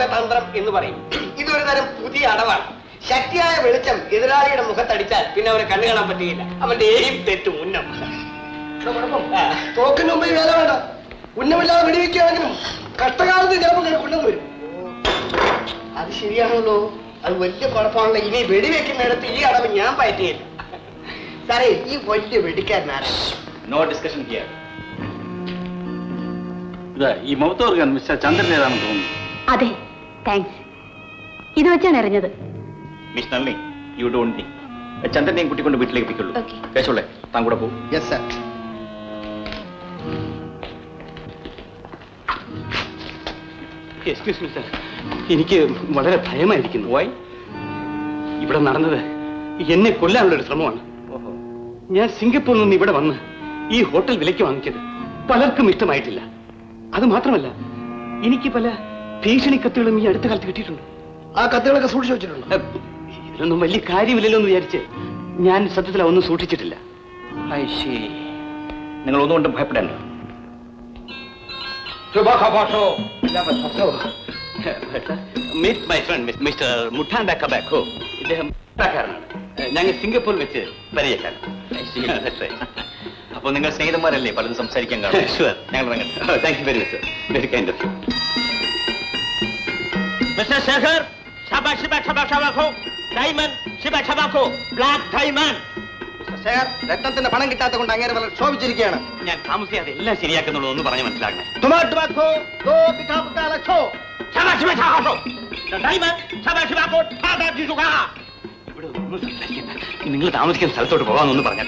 പ്രവേശന തന്ത്രം എന്ന് പറയും. ഇതൊരു തരം പുതിയ അടവാണ്. ശക്തിയായ വെളിച്ചം എതിരാളിയുടെ മുഖത്തടിച്ചാൽ പിന്നെ അവരെ കണ്ണു കാണാൻ പറ്റുകയില്ല. അവന്റെ എയിം തെറ്റും. ഉന്നം തോക്കിന് മുമ്പ് വേല വേണ്ട. ഉന്നമില്ലാതെ വെടിവെക്കുകയാണെങ്കിലും കഷ്ടകാലത്ത് ചിലപ്പോൾ കൊണ്ടുവരും. അത് ശരിയാണല്ലോ. അത് വലിയ കുഴപ്പമാണല്ലോ. ഇനി വെടിവെക്കുന്നിടത്ത് ഈ അടവ് ഞാൻ പറ്റിയില്ല. സാറേ, ഈ വലിയ വെടിക്കാരനാരാ? No discussion here. ഈ മൗത്ത് ഓർഗൻ മിസ്റ്റർ ചന്ദ്രൻ ഏതാണെന്ന് തോന്നുന്നു. അതെ, താങ്ക്സ്. ഇത് വെച്ചാണ് എറിഞ്ഞത്. Miss Nalini, you don't think. ചന്ദ്രനെയും കുട്ടിക്കൊണ്ട് വീട്ടിലേക്ക് പിക്കുള്ളൂ. കേശോളെ, താൻ കൂടെ പോകും. Yes sir. Excuse me sir, എനിക്ക് വളരെ ഭയമായിരിക്കുന്നു. വൈ? ഇവിടെ നടന്നത് എന്നെ കൊല്ലാനുള്ള ഒരു ശ്രമമാണ്. ഞാൻ സിംഗപ്പൂരിൽ നിന്ന് ഇവിടെ വന്ന് ഈ ഹോട്ടൽ വിലയ്ക്ക് വാങ്ങിച്ചത് പലർക്കും ഇഷ്ടമായിട്ടില്ല. അത് മാത്രമല്ല, എനിക്ക് പല ഭീഷണി കത്തുകളും ഈ അടുത്ത കാലത്ത് കിട്ടിയിട്ടുണ്ട്. ആ കത്തുകളൊക്കെ സൂക്ഷിച്ചു വെച്ചിട്ടുണ്ട്. ഇതിലൊന്നും വലിയ കാര്യമില്ലല്ലോ എന്ന് വിചാരിച്ച് ഞാൻ സത്യത്തിൽ ഒന്നും സൂക്ഷിച്ചിട്ടില്ല. നിങ്ങൾ ഒന്നുകൊണ്ടും ഭയപ്പെടേണ്ട. Meet my friend mister Mutanda Kabako. ഇദ്ദേഹം കാരനാണ്. ഞങ്ങൾ സിംഗപ്പൂരിൽ വെച്ച് പരിചയക്കാരൻ. അപ്പോൾ നിങ്ങൾ സ്നേഹിതന്മാരല്ലേ, പലതും സംസാരിക്കാൻ കാണും. ഷുവർ. ഞങ്ങൾ thank you very much sir. Very kind of you. Mister Shekhar, diamond Shabako, black diamond. Sir, രത്നത്തിന്റെ പണം കിട്ടാത്ത കൊണ്ട് അങ്ങനെ വളരെ ക്ഷോഭിച്ചിരിക്കുകയാണ്. ഞാൻ താമസിയാതെ എല്ലാം ശരിയാക്കുന്നുള്ളൂ ഒന്ന് പറഞ്ഞ് മനസ്സിലാക്കണേ. ഇവിടെ ഒന്നും സംസാരിക്കണ്ട. നിങ്ങൾ താമസിക്കുന്ന സ്ഥലത്തോട്ട് പോകാമെന്നൊന്ന് പറഞ്ഞാൽ.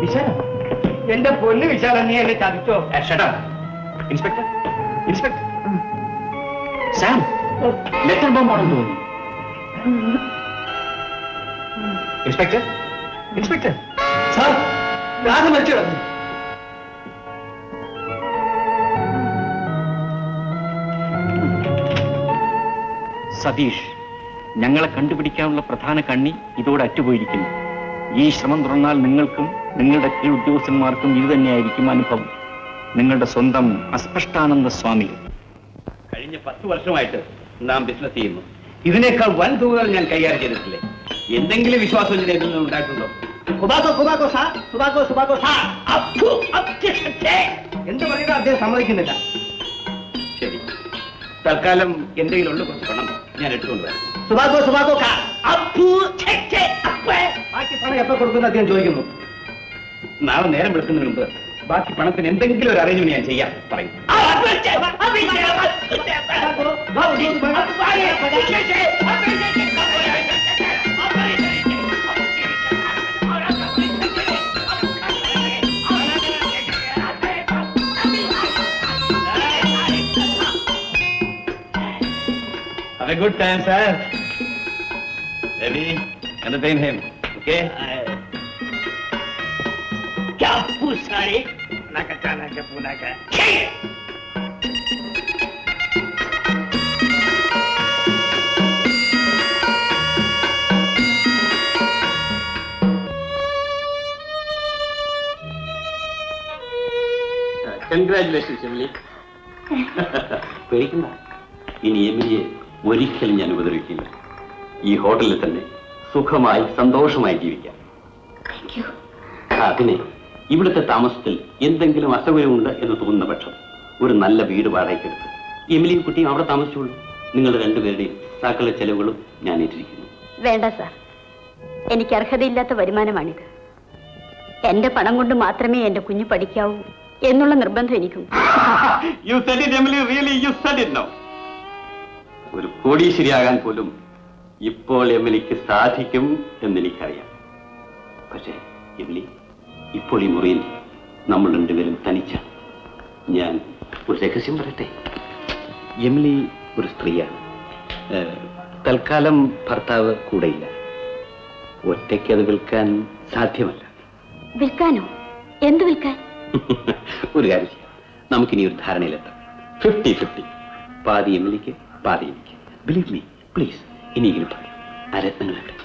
വിശാലം, എന്റെ പൊന്ന് വിശാലം, നീ എന്നെ ചതിച്ചോ? ഇൻസ്പെക്ടർ, ഇൻസ്പെക്ടർ, സാം ലെറ്റർ ബോംബാണെന്ന് തോന്നുന്നു. ഇൻസ്പെക്ടർ, ഇൻസ്പെക്ടർ, സാർ, രാധ മരിച്ചു കിടന്നു. സതീഷ്, ഞങ്ങളെ കണ്ടുപിടിക്കാനുള്ള പ്രധാന കണ്ണി ഇതോടെ അറ്റുപോയിരിക്കുന്നു. ഈ ശ്രമം തുടർന്നാൽ നിങ്ങൾക്കും നിങ്ങളുടെ കീഴ് ഉദ്യോഗസ്ഥന്മാർക്കും ഇത് തന്നെയായിരിക്കും അനുഭവം. നിങ്ങളുടെ സ്വന്തം അസ്പഷ്ടാനന്ദ സ്വാമി. കഴിഞ്ഞ 10 വർഷമായിട്ട് നാം ബിസിനസ് ചെയ്യുന്നു. ഇതിനേക്കാൾ വൻ തുകകൾ ഞാൻ കൈകാര്യം ചെയ്തിട്ടില്ലേ? എന്തെങ്കിലും വിശ്വാസം ഇതിൽ നിന്ന് ഉണ്ടായിട്ടുണ്ടോ? എന്ത് പറയുക, അദ്ദേഹം സമ്മതിക്കുന്നില്ല. ശരി, തൽക്കാലം എന്റെ കയ്യിലുള്ള കുറച്ച് പണം ഞാൻ എടുത്തുകൊണ്ടുവരാം. ബാക്കി പണം എപ്പോ കൊടുക്കുന്ന അദ്ദേഹം ചോദിക്കുന്നു. നാളെ നേരം വെളുക്കുന്നതിന് മുമ്പ് ബാക്കി പണത്തിന് എന്തെങ്കിലും ഒരു അറേഞ്ച്മെന്റ് ഞാൻ ചെയ്യാം പറയും. Have a good time, sir. Ready? Entertain him, okay? क्या पूछारे नका चाना के पुना का കൺഗ്രാറ്റുലേഷൻസ് എമിലി. പേടിക്കണ്ട, ഇനി എമിലിയെ ഒരിക്കലും ഞാൻ ഉപദ്രവിക്കില്ല. ഈ ഹോട്ടലിൽ തന്നെ സുഖമായി സന്തോഷമായി ജീവിക്കാം. പിന്നെ ഇവിടുത്തെ താമസത്തിൽ എന്തെങ്കിലും അസൗകര്യമുണ്ട് എന്ന് തോന്നുന്ന പക്ഷം ഒരു നല്ല വീട് വാടകയ്ക്കെടുത്ത് എമിലിയും കുട്ടിയും അവിടെ താമസിച്ചോളൂ. നിങ്ങൾ രണ്ടുപേരുടെയും സകല ചെലവുകളും ഞാൻ ഏറ്റിരിക്കുന്നു. വേണ്ട സാർ, എനിക്ക് അർഹതയില്ലാത്ത വരുമാനമാണിത്. എന്റെ പണം കൊണ്ട് മാത്രമേ എന്റെ കുഞ്ഞ് പഠിക്കാവൂ എന്നുള്ള നിർബന്ധം എനിക്കും. ഒരു കോടീശ്വരിയാകാൻ പോലും ഇപ്പോൾ എമിലിക്ക് സാധിക്കും എന്നെനിക്കറിയാം. പക്ഷേ എമിലി, ഇപ്പോൾ ഈ മുറിയിൽ നമ്മൾ രണ്ടുപേരും തനിച്ചാണ്. ഞാൻ ഒരു രഹസ്യം പറയട്ടെ. എമിലി ഒരു സ്ത്രീയാണ്. തൽക്കാലം ഭർത്താവ് കൂടെയില്ല. ഒറ്റയ്ക്ക് അത് വിൽക്കാൻ സാധ്യമല്ല. വിൽക്കാനോ? എന്ത് വിൽക്കാൻ? ഒരു കാര്യം ചെയ്യാം, നമുക്കിനി ഒരു ധാരണയിലെത്താം. 50-50. പാതി എമിലിക്ക്, പാതി എനിക്ക്. Believe me please. ഇനിയെങ്കിലും പറയൂ, ആ രത്നങ്ങൾ എവിടെ?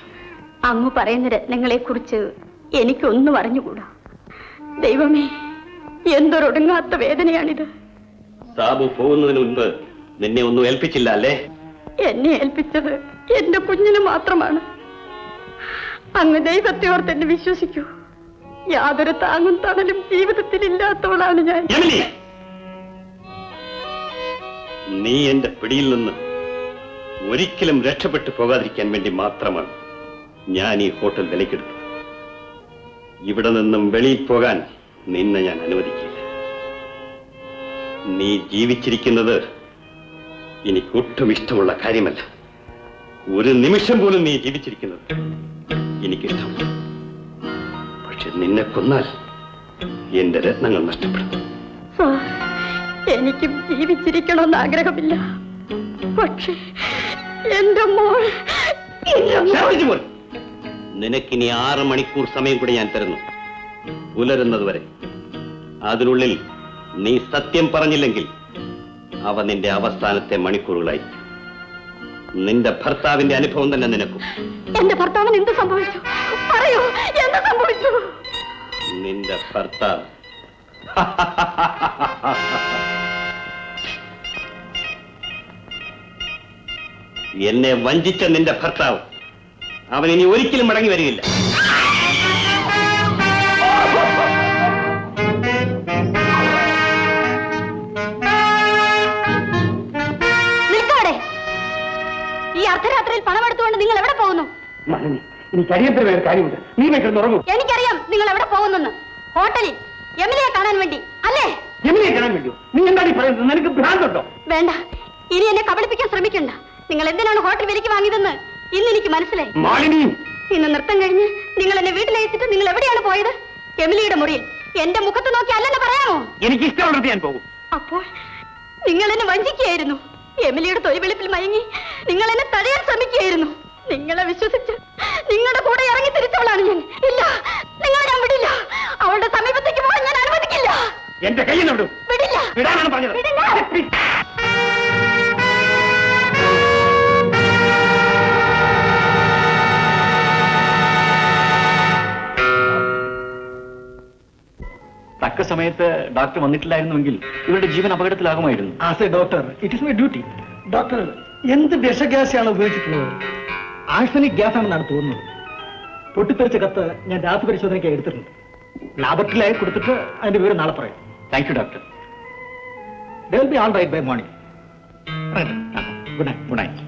അങ്ങ് പറയുന്ന രത്നങ്ങളെ കുറിച്ച് എനിക്കൊന്നും അറിഞ്ഞുകൂടാ. ദൈവമേ, എന്തൊരൊടുങ്ങാത്ത വേദനയാണിത്. സാബു പോകുന്നതിന് മുൻപ് നിന്നെ ഒന്നും ഏൽപ്പിച്ചില്ല അല്ലേ? എന്നെ ഏൽപ്പിച്ചത് എന്റെ കുഞ്ഞിന് മാത്രമാണ്. അങ്ങ് ദൈവത്തെ ഓർത്ത് എന്നെ വിശ്വസിക്കൂ. യാതൊരു താങ്ങും തണലും ജീവിതത്തിൽ ഇല്ലാത്തവളാണ് ഞാൻ. നീ എന്റെ പിടിയിൽ നിന്ന് ഒരിക്കലും രക്ഷപ്പെട്ടു പോകാതിരിക്കാൻ വേണ്ടി മാത്രമാണ് ഞാൻ ഈ ഹോട്ടൽ വിലക്കെടുത്തത്. ഇവിടെ നിന്നും വെളിയിൽ പോകാൻ നിന്നെ ഞാൻ അനുവദിക്കില്ല. നീ ജീവിച്ചിരിക്കുന്നത് എനിക്കൊട്ടും ഇഷ്ടമുള്ള കാര്യമല്ല. ഒരു നിമിഷം പോലും നീ ജീവിച്ചിരിക്കുന്നത് എനിക്കിഷ്ടമല്ല. പക്ഷെ നിന്നെ കൊന്നാൽ എന്റെ രത്നങ്ങൾ നഷ്ടപ്പെടും. എനിക്കും ജീവിച്ചിരിക്കണമെന്ന് ആഗ്രഹമില്ല. പക്ഷേ എന്റെ മോൾ, നിനക്കിനി 6 മണിക്കൂർ സമയം കൂടി ഞാൻ തരുന്നു, പുലരുന്നത് വരെ. അതിനുള്ളിൽ നീ സത്യം പറഞ്ഞില്ലെങ്കിൽ അവ നിന്റെ അവസാനത്തെ മണിക്കൂറുകളായി. നിന്റെ ഭർത്താവിന്റെ അനുഭവം തന്നെ നിനക്കും. എന്റെ ഭർത്താവിന് എന്ത് സംഭവിച്ചു? പറയൂ, എന്ത് സംഭവിച്ചു? നിന്റെ ഭർത്താവ് എന്നെ വഞ്ചിച്ച നിന്റെ ഭർത്താവ്, അവൻ ഇനി ഒരിക്കലും മടങ്ങി വരികയില്ല. നിൽക്കവിടെ. ഈ അർദ്ധരാത്രിയിൽ പണം എടുത്തുകൊണ്ട് നിങ്ങൾ എവിടെ പോകുന്നു? എനിക്കറിയപ്പെടുന്ന ഒരു കാര്യമുണ്ട്. നീ ഉറങ്ങും. എനിക്കറിയാം നിങ്ങൾ എവിടെ പോകുന്നെന്ന്. ഹോട്ടലിൽ എമിലിയെ കാണാൻ വേണ്ടി അല്ലേ? എമിലിയെ കാണാൻ വേണ്ടിയോ? നീ എന്താണ് ഈ പറയുന്നത്? നിനക്ക് ഭ്രാന്തുണ്ടോ? വേണ്ട, ഇനി എന്നെ കബളിപ്പിക്കാൻ ശ്രമിക്കണ്ട. നിങ്ങൾ എന്തിനാണ് ഹോട്ടൽ വിലയ്ക്ക് വാങ്ങിയതെന്ന് ഇന്ന് എനിക്ക് മനസ്സിലായി. ഇന്ന് നൃത്തം കഴിഞ്ഞ് നിങ്ങൾ എന്നെ വീട്ടിലയച്ചിട്ട് നിങ്ങൾ എവിടെയാണ് പോയത്? എമിലിയുടെ മുറിയിൽ. എന്റെ മുഖത്ത് നോക്കി അല്ലെന്ന് പറയാമോ? എനിക്ക് ഇഷ്ടമുള്ളത് ഞാൻ പോകും. അപ്പോൾ നിങ്ങൾ എന്നെ വഞ്ചിക്കുകയായിരുന്നു. എമിലിയുടെ തൊഴിൽവെളുപ്പിൽ മയങ്ങി നിങ്ങൾ എന്നെ തടയാൻ ശ്രമിക്കുകയായിരുന്നു. നിങ്ങളെ വിശ്വസിച്ച് നിങ്ങളുടെ കൂടെ ഇറങ്ങി തിരിച്ചവളാണ് ഞാൻ. ഇല്ല, നിങ്ങളെ ഞാൻ വിടില്ല. അവളുടെ സമീപത്തേക്ക് പോകാൻ ഞാൻ അനുവദിക്കില്ല. എന്റെ കയ്യിൽ നിന്ന് വിടില്ല. വിടാനാണ് പറഞ്ഞത്. തക്ക സമയത്ത് ഡോക്ടർ വന്നിട്ടില്ലായിരുന്നുവെങ്കിൽ ഇവരുടെ ജീവൻ അപകടത്തിലാകുമായിരുന്നു. As a doctor it is my duty. Doctor എന്ത് വിഷഗ്യാസാണ് ഉപയോഗിച്ചിട്ടുള്ളത്? ആഴ്സനിക് ഗ്യാസ് ആണെന്നാണ് തോന്നുന്നത്. പൊട്ടിത്തെറിച്ച കത്ത് ഞാൻ രാസപരിശോധനയ്ക്ക് എടുത്തിട്ടുണ്ട്. ലാബറട്ടറിയിലായി കൊടുത്തിട്ട് അതിന്റെ വിവരം നാളെ പറയാം. Thank you doctor. They will be all right by morning. Good night. Good night.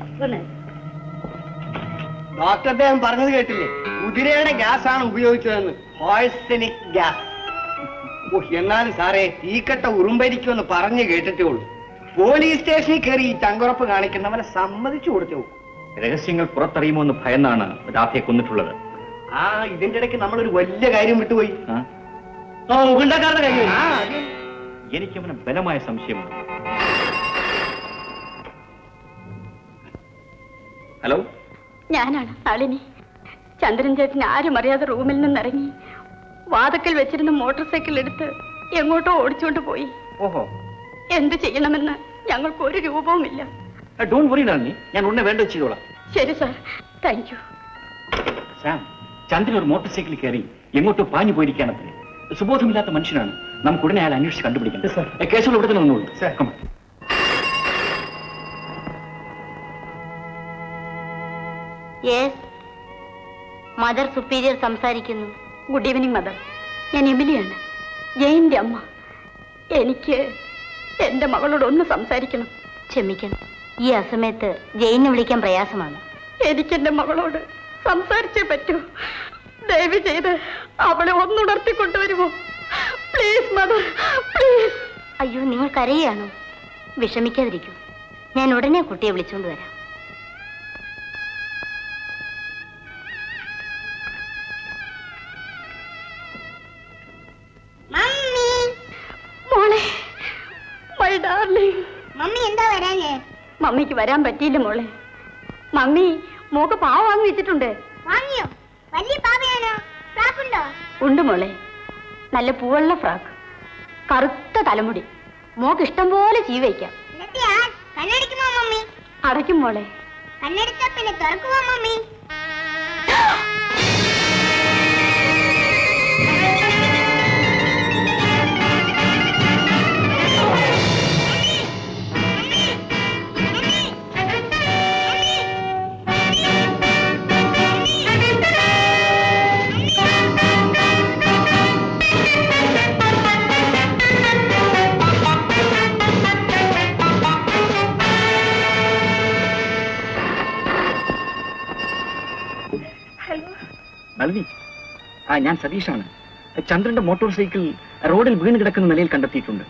Doctor അദ്ദേഹം പറഞ്ഞത് കേട്ടില്ലേ? കുതിരയുടെ ഗ്യാസ് ആണ് ഉപയോഗിച്ചതെന്ന്. പോയ്സണിക് ഗ്യാസ്. എന്നാലും സാറേ, തീക്കട്ട ഉറുമ്പരിക്കുമെന്ന് പറഞ്ഞു കേട്ടിട്ടേ ഉള്ളൂ. പോലീസ് സ്റ്റേഷനിൽ കയറി ഈ ചങ്കുറപ്പ് കാണിക്കുന്നവനെ സമ്മതിച്ചു കൊടുത്തു. രഹസ്യങ്ങൾ പുറത്തറിയുമോ എന്ന് ഭയന്നാണ് രാധയെ കൊന്നിട്ടുള്ളത്. ഇതിന്റെ ഇടയ്ക്ക് നമ്മളൊരു വലിയ കാര്യം വിട്ടുപോയി. എനിക്ക് അവന് ബലമായ സംശയമുണ്ട്. ഹലോ, ഞാനാണ് നളിനി. ചന്ദ്രൻ ചേട്ടൻ ആരും അറിയാതെ റൂമിൽ നിന്നിറങ്ങി വാതക്കൽ വെച്ചിരുന്ന മോട്ടോർ സൈക്കിൾ എടുത്ത് എങ്ങോട്ടോ ഓടിച്ചുകൊണ്ട് പോയി. ഓഹോ, എന്ത് ചെയ്യണമെന്ന് ഞങ്ങൾക്ക് ഒരു രൂപവുമില്ല. ഡോണ്ട് വറി നളിനി, ഞാൻ ഉടനെ വേണ്ടത് ചെയ്തോളാം. ശരി സാർ, താങ്ക് യു. സാം, ചന്ദ്രൻ ഒരു മോട്ടോർ സൈക്കിളിൽ കയറി എങ്ങോട്ടോ പാഞ്ഞു പോയിരിക്കാനത്രേ. സുബോധമില്ലാത്ത മനുഷ്യനാണ്. നമുക്ക് ഉടനെ അയാൾ അന്വേഷിച്ച് കണ്ടുപിടിക്കണം. കേസുകൾ ഇവിടെ തന്നെ വന്നോളൂ. മദർ സുപ്പീരിയർ സംസാരിക്കുന്നു. Good evening mother. ഞാൻ എമിലിയാണ്, ജയന്റെ അമ്മ. എനിക്ക് എന്റെ മകളോട് ഒന്ന് സംസാരിക്കണം. ക്ഷമിക്കണം, ഈ അസമയത്ത് ജയിനെ വിളിക്കാൻ പ്രയാസമാണ്. എനിക്ക് എന്റെ മകളോട് സംസാരിച്ചേ പറ്റൂ. ദയവ് ചെയ്ത് അവളെ ഒന്നുണർത്തിക്കൊണ്ടുവരുമോ? Please mother, please. അയ്യോ, നിങ്ങൾ കരയുകയാണോ? വിഷമിക്കാതിരിക്കൂ, ഞാൻ ഉടനെ കുട്ടിയെ വിളിച്ചുകൊണ്ട് വരാം. മോളെ, മൈ ഡാർലിംഗ്. മമ്മി എന്താ വരാഞ്ഞേ? മമ്മിക്ക് വരാൻ പറ്റിയില്ല മോളെ. മമ്മി മോക്ക് പാവ വാങ്ങി വെച്ചിട്ടുണ്ട്. വാങ്ങിയോ? വലിയ പാവയാണോ? ഫ്രാക്ക് ഉണ്ടോ? ഉണ്ട് മോളെ, നല്ല പൂവുള്ള ഫ്രാക്ക്, കറുത്ത തലമുടി. മോക്ക് ഇഷ്ടം പോലെ ചീവയ്ക്കാം. കണ്ണാടി അടയ്ക്കും മോളെ. കണ്ണടിച്ചാ പിന്നെ തുറക്കുവാ മമ്മി. നളിനി, ഞാൻ സതീഷാണ്. ചന്ദ്രന്റെ മോട്ടോർ സൈക്കിൾ റോഡിൽ വീണ് കിടക്കുന്ന നിലയിൽ കണ്ടെത്തിയിട്ടുണ്ട്.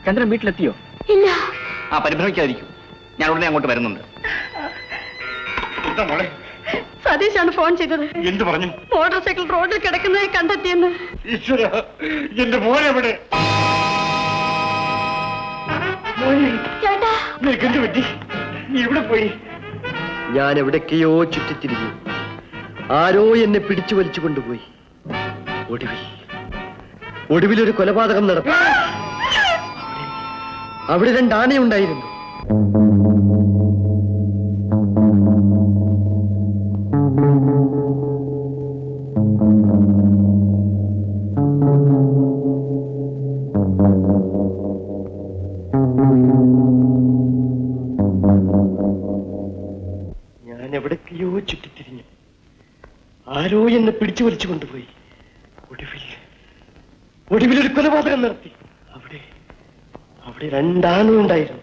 ചന്ദ്രൻ വീട്ടിലെത്തിയോ? ഇല്ല. പരിഭ്രമിക്കാതിരിക്കും, ഞാൻ ഉടനെ അങ്ങോട്ട് വരുന്നുണ്ട്. എന്താ മോളെ? സതീഷാണ് ഫോൺ ചെയ്തത്. എന്ത് പറഞ്ഞു? മോട്ടോർ സൈക്കിൾ റോഡിൽ കിടക്കുന്നതായി കണ്ടെത്തിയെന്ന്. ഈശ്വര, എന്റെ മോനെവിടെ? ചേട്ടാ, നിനക്ക് എന്ത് പറ്റി? നീ എവിടെ പോയി? ഞാൻ എവിടേക്കെയോ ചുറ്റിത്തിരിഞ്ഞു. ആരോ എന്നെ പിടിച്ചു വലിച്ചു കൊണ്ടുപോയി. ഒടുവിലൊരു കൊലപാതകം നടന്നു. അവിടെ 2 ആനയുണ്ടായിരുന്നു. ഞാൻ എവിടേക്കെയോ ചുറ്റിത്തിരിഞ്ഞു. ആരോ എന്നെ പിടിച്ചു വലിച്ചു കൊണ്ടുപോയി. ഒടുവിലൊരു കൊലപാതകം നടത്തി. അവിടെ 2 ആനയുണ്ടായിരുന്നു.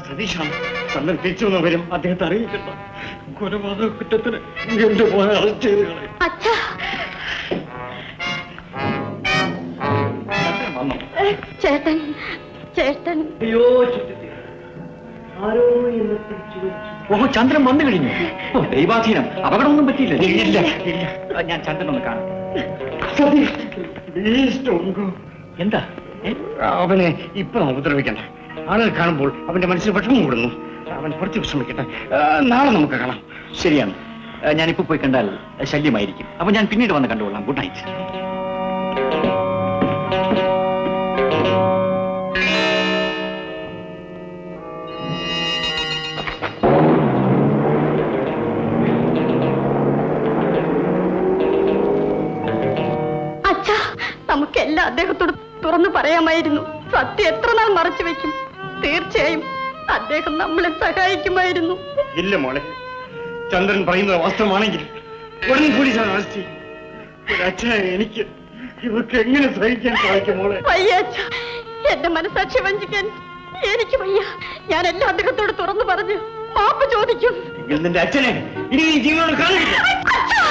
സതീഷാണ്. ചന്ദ്രൻ തിരിച്ചു വന്ന വരും. അദ്ദേഹത്തെ അറിയിക്കണ്ട. കൊലപാതക കുറ്റത്തിന് എന്റെ മോനെ അറസ്റ്റ് ചെയ്ത് കളയും. അച്ഛാ, ചേട്ടൻ ചേട്ടൻ അയ്യോ, ആരോ എന്നെ പിടിച്ചു വലിച്ചു. ഓഹോ, ചന്ദ്രൻ വന്നു കഴിഞ്ഞു. ഓ, ദൈവാധീനം. അപകടമൊന്നും പറ്റിയില്ല. ഇല്ല. ഞാൻ ചന്ദ്രനൊന്ന് കാണാം. എന്താ? അവനെ ഇപ്പൊ ഉപദ്രവിക്കണ്ട. ആളുകൾ കാണുമ്പോൾ അവന്റെ മനസ്സിൽ വിഷമം കൂടുന്നു. അവൻ കുറച്ച് വിശ്രമിക്കട്ടെ. നാളെ നമുക്ക് കാണാം. ശരിയാണ്. ഞാനിപ്പോ പോയി കണ്ടാൽ ശല്യമായിരിക്കും. അപ്പൊ ഞാൻ പിന്നീട് വന്ന് കണ്ടുകൊള്ളാം. Good night. അച്ഛാ, നമുക്കെല്ലാം അദ്ദേഹത്തോട് തുറന്നു പറയാമായിരുന്നു. സത്യം എത്ര നാൾ മറച്ചു വെക്കും? തീർച്ചയായും അദ്ദേഹം നമ്മളെ സഹായിക്കുമായിരുന്നു. ഇല്ല മോളെ, ചന്ദ്രൻ പറയുന്നത് വാസ്തവമാണെങ്കിൽ ഉടൻ പോലീസാണ് അറസ്റ്റ് ചെയ്യും. ഒരച്ഛനായ എനിക്ക് ഇവർക്ക് എങ്ങനെ സഹിക്കാൻ സാധിക്കും മോളെ? വയ്യ അച്ഛാ, എന്റെ മനസാക്ഷി വഞ്ചിക്കാൻ എനിക്ക് വയ്യ. ഞാൻ എല്ലാം അദ്ദേഹത്തോട് തുറന്നു പറഞ്ഞു മാപ്പ് ചോദിക്കും. നിന്റെ അച്ഛനെ ഇനി ജീവനോട് കാണില്ല. അച്ഛാ!